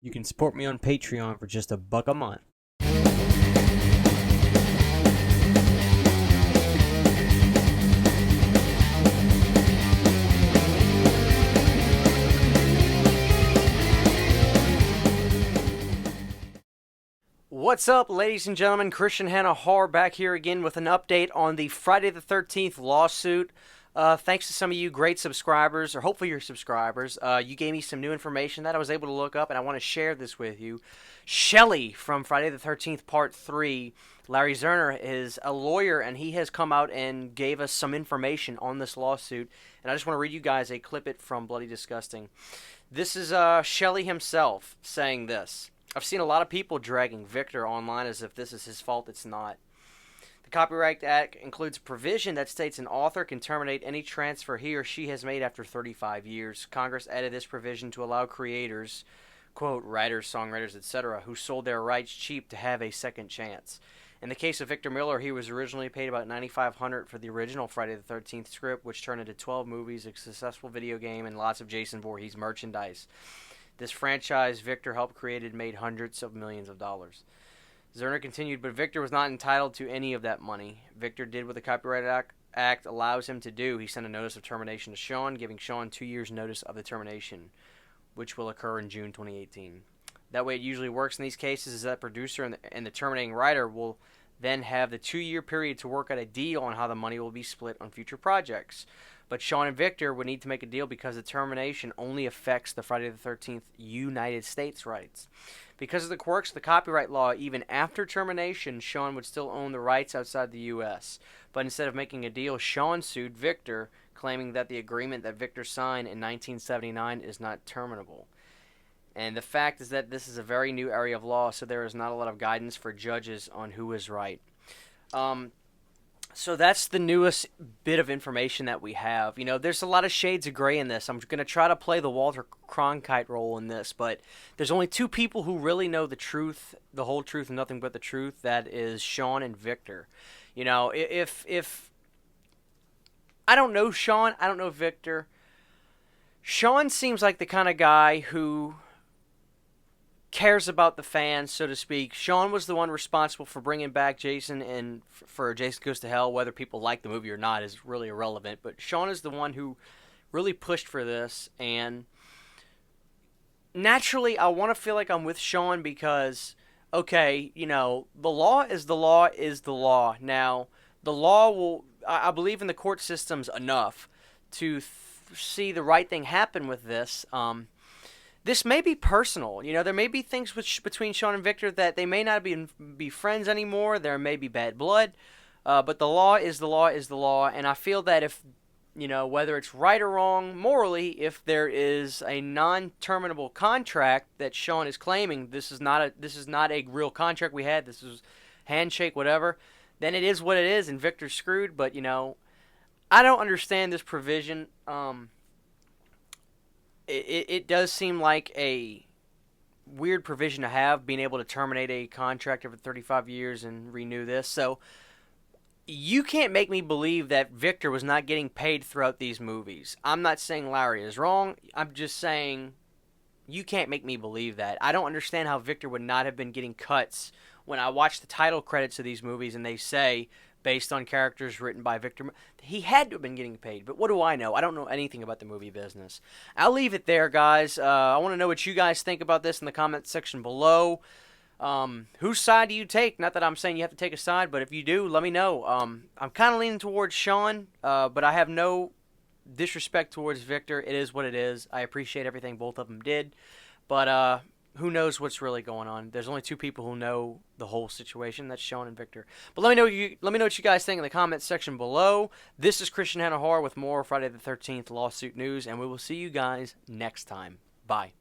You can support me on Patreon for just $1 a month. What's up, ladies and gentlemen? Christian Hannah Har back here again with an update on the Friday the 13th lawsuit. Thanks to some of you great subscribers, or hopefully you're subscribers. You gave me some new information that I was able to look up, and I want to share this with you. Shelly from Friday the 13th Part 3, Larry Zerner, is a lawyer, and he has come out and gave us some information on this lawsuit. And I just want to read you guys a clip from Bloody Disgusting. This is Shelly himself saying this. I've seen a lot of people dragging Victor online as if this is his fault. It's not. The Copyright Act includes a provision that states an author can terminate any transfer he or she has made after 35 years. Congress added this provision to allow creators, quote, writers, songwriters, etc., who sold their rights cheap to have a second chance. In the case of Victor Miller, he was originally paid about $9,500 for the original Friday the 13th script, which turned into 12 movies, a successful video game, and lots of Jason Voorhees merchandise. This franchise Victor helped create made hundreds of millions of dollars. Zerner continued, but Victor was not entitled to any of that money. Victor did what the Copyright Act allows him to do. He sent a notice of termination to Sean, giving Sean 2 years' notice of the termination, which will occur in June 2018. That way it usually works in these cases is that producer and the terminating writer will then have the 2-year period to work out a deal on how the money will be split on future projects. But Sean and Victor would need to make a deal because the termination only affects the Friday the 13th United States rights. Because of the quirks of the copyright law, even after termination, Sean would still own the rights outside the U.S. But instead of making a deal, Sean sued Victor, claiming that the agreement that Victor signed in 1979 is not terminable. And the fact is that this is a very new area of law, so there is not a lot of guidance for judges on who is right. So that's the newest bit of information that we have. You know, there's a lot of shades of gray in this. I'm going to try to play the Walter Cronkite role in this, but there's only two people who really know the truth, the whole truth, and nothing but the truth. That is Sean and Victor. You know, if I don't know Sean, I don't know Victor. Sean seems like the kind of guy who cares about the fans, so to speak. Sean was the one responsible for bringing back Jason, and for Jason Goes to Hell. Whether people like the movie or not is really irrelevant, but Sean is the one who really pushed for this, and naturally I want to feel like I'm with Sean because, okay, you know, the law is the law is the law. Now, the law will, I believe in the court systems enough to see the right thing happen with this. This may be personal. You know, there may be things between Sean and Victor that they may not be friends anymore. There may be bad blood. But the law is the law is the law. And I feel that if, you know, whether it's right or wrong morally, if there is a non-terminable contract that Sean is claiming, this is not a real contract we had, this is handshake, whatever, then it is what it is, and Victor's screwed. But, you know, I don't understand this provision. It does seem like a weird provision to have, being able to terminate a contract over 35 years and renew this. So you can't make me believe that Victor was not getting paid throughout these movies. I'm not saying Larry is wrong. I'm just saying you can't make me believe that. I don't understand how Victor would not have been getting cuts when I watch the title credits of these movies and they say, based on characters written by Victor. He had to have been getting paid, but what do I know? I don't know anything about the movie business. I'll leave it there, guys. I want to know what you guys think about this in the comment section below. Whose side do you take? Not that I'm saying you have to take a side, but if you do, let me know. I'm kind of leaning towards Sean, but I have no disrespect towards Victor. It is what it is. I appreciate everything both of them did, but who knows what's really going on? There's only two people who know the whole situation. That's Sean and Victor. But let me know what you guys think in the comments section below. This is Christian Hannah Har with more Friday the 13th lawsuit news, and we will see you guys next time. Bye.